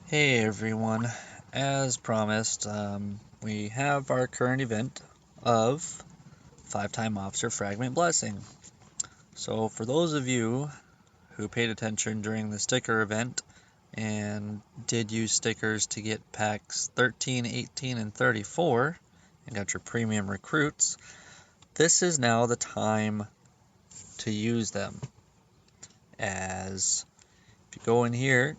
Hey everyone, as promised, we have our current event of 5-time Officer Fragment Blessing. So for those of you who paid attention during the sticker event and did use stickers to get packs 13, 18, and 34 and got your premium recruits, this is now the time to use them. As if you go in here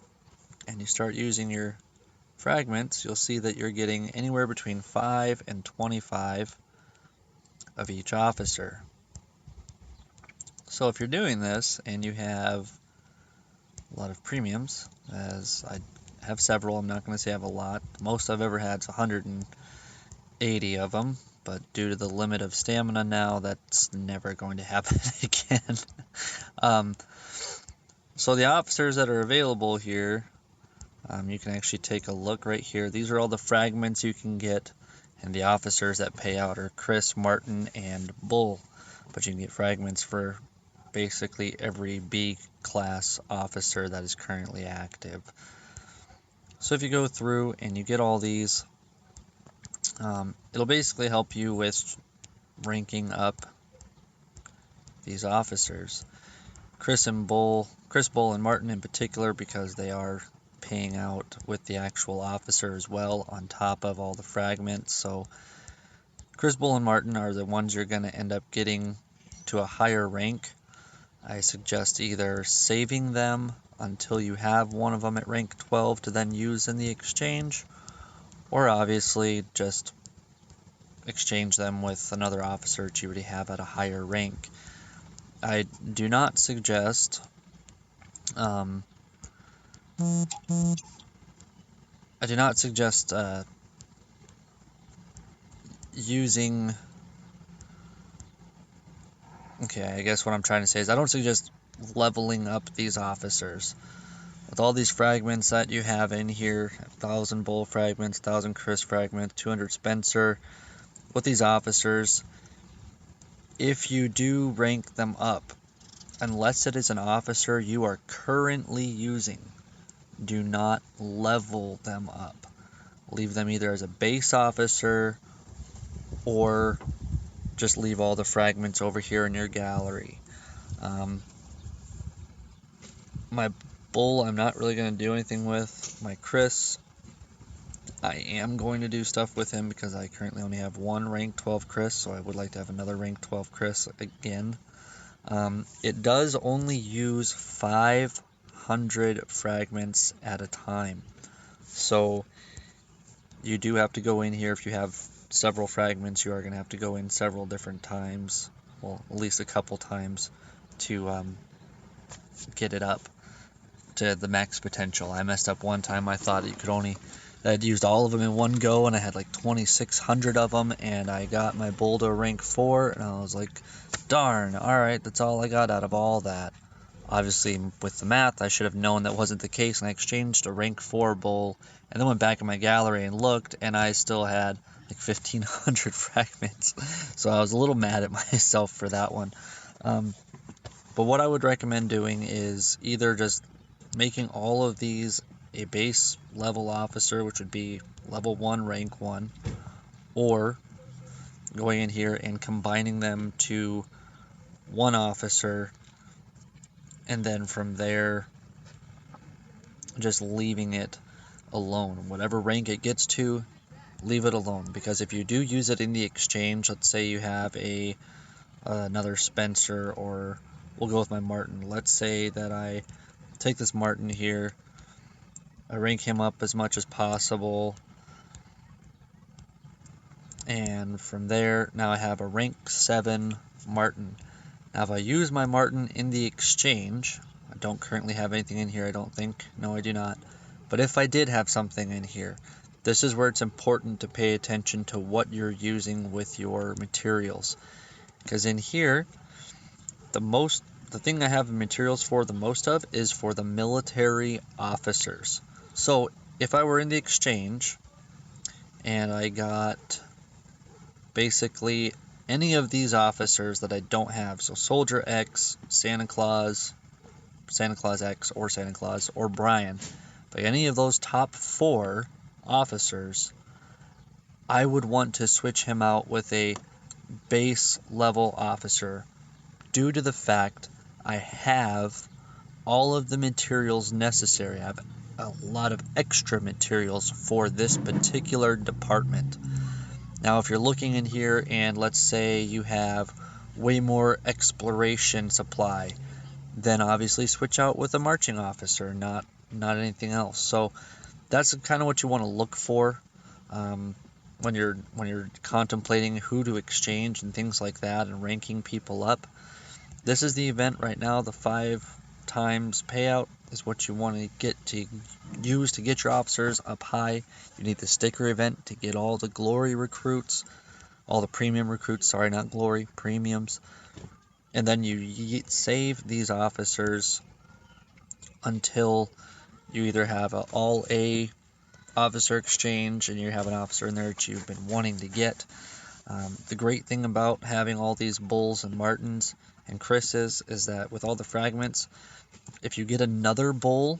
and you start using your fragments, you'll see that you're getting anywhere between 5 and 25 of each officer. So if you're doing this and you have a lot of premiums, as I have several, I'm not going to say I have a lot. The most I've ever had is 180 of them, but due to the limit of stamina now, that's never going to happen again. So the officers that are available here, you can actually take a look right here. These are all the fragments you can get, and the officers that pay out are Chris, Martin, and Bull. But you can get fragments for basically every B class officer that is currently active. So if you go through and you get all these, it'll basically help you with ranking up these officers. Chris, Bull, and Martin in particular, because they are paying out with the actual officer as well on top of all the fragments. So Chris, Bull, and Martin are the ones you're going to end up getting to a higher rank. I suggest either saving them until you have one of them at rank 12 to then use in the exchange, or obviously just exchange them with another officer that you already have at a higher rank. I do not suggest using. Okay, I guess what I'm trying to say is I don't suggest leveling up these officers. With all these fragments that you have in here, 1,000 Bull fragments, 1,000 Chris fragments, 200 Spencer, with these officers, if you do rank them up, unless it is an officer you are currently using, do not level them up. Leave them either as a base officer or just leave all the fragments over here in your gallery. My Bull I'm not really going to do anything with. My Chris, I am going to do stuff with him because I currently only have one rank 12 Chris, so I would like to have another rank 12 Chris again. It does only use 500 fragments at a time. So you do have to go in here. If you have several fragments, you are going to have to go in several different times, well, at least a couple times, to get it up to the max potential. I messed up one time. I thought I'd used all of them in one go, and I had like 2,600 of them, and I got my Bull to rank 4, and I was like, darn, alright, that's all I got out of all that. Obviously, with the math, I should have known that wasn't the case, and I exchanged a rank 4 Bull, and then went back in my gallery and looked, and I still had like 1,500 fragments. So I was a little mad at myself for that one. But what I would recommend doing is either just making all of these a base level officer, which would be level 1, rank 1, or going in here and combining them to one officer, and then from there just leaving it alone. Whatever rank it gets to, leave it alone, because if you do use it in the exchange, let's say you have another Spencer, or we'll go with my Martin. Let's say that I take this Martin here, I rank him up as much as possible, and from there, now I have a rank 7 Martin. Now if I use my Martin in the exchange, I don't currently have anything in here, I don't think. No, I do not. But if I did have something in here, this is where it's important to pay attention to what you're using with your materials. Because in here, the thing I have materials for the most of is for the military officers. So if I were in the exchange and I got basically any of these officers that I don't have, so Soldier X, Santa Claus X, or Santa Claus, or Brian, But any of those top 4 officers, I would want to switch him out with a base level officer due to the fact I have all of the materials necessary. I have a lot of extra materials for this particular department. Now, if you're looking in here and let's say you have way more exploration supply, then obviously switch out with a marching officer, not anything else. So that's kind of what you want to look for when you're contemplating who to exchange and things like that and ranking people up. This is the event right now. The 5 times payout is what you want to use to get your officers up high. You need the sticker event to get all the glory recruits, all the premium recruits, sorry, not glory, premiums. And then you save these officers until you either have an all A officer exchange and you have an officer in there that you've been wanting to get. The great thing about having all these bulls and martins and Chris's is that with all the fragments, if you get another bull,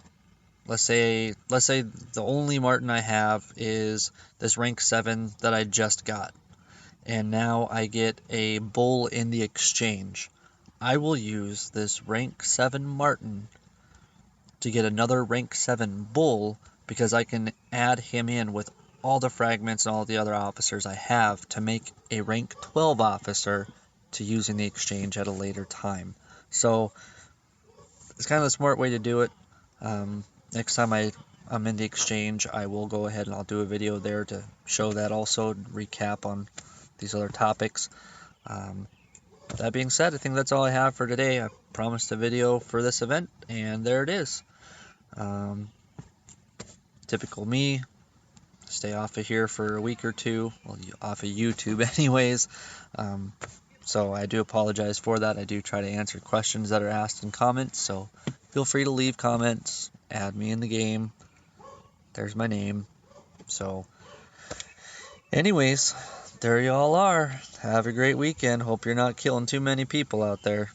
let's say the only martin I have is this rank 7 that I just got, and now I get a bull in the exchange, I will use this rank 7 martin to get another rank 7 bull, because I can add him in with all the fragments and all the other officers I have to make a rank 12 officer to use in the exchange at a later time. So it's kind of a smart way to do it. Next time I'm in the exchange, I will go ahead and I'll do a video there to show that also, recap on these other topics. That being said, I think that's all I have for today. I promised a video for this event, and there it is. Typical me, stay off of here for a week or two, well, off of YouTube anyways. So I do apologize for that. I do try to answer questions that are asked in comments, so feel free to leave comments, add me in the game. There's my name. So anyways, there y'all are. Have a great weekend. Hope you're not killing too many people out there.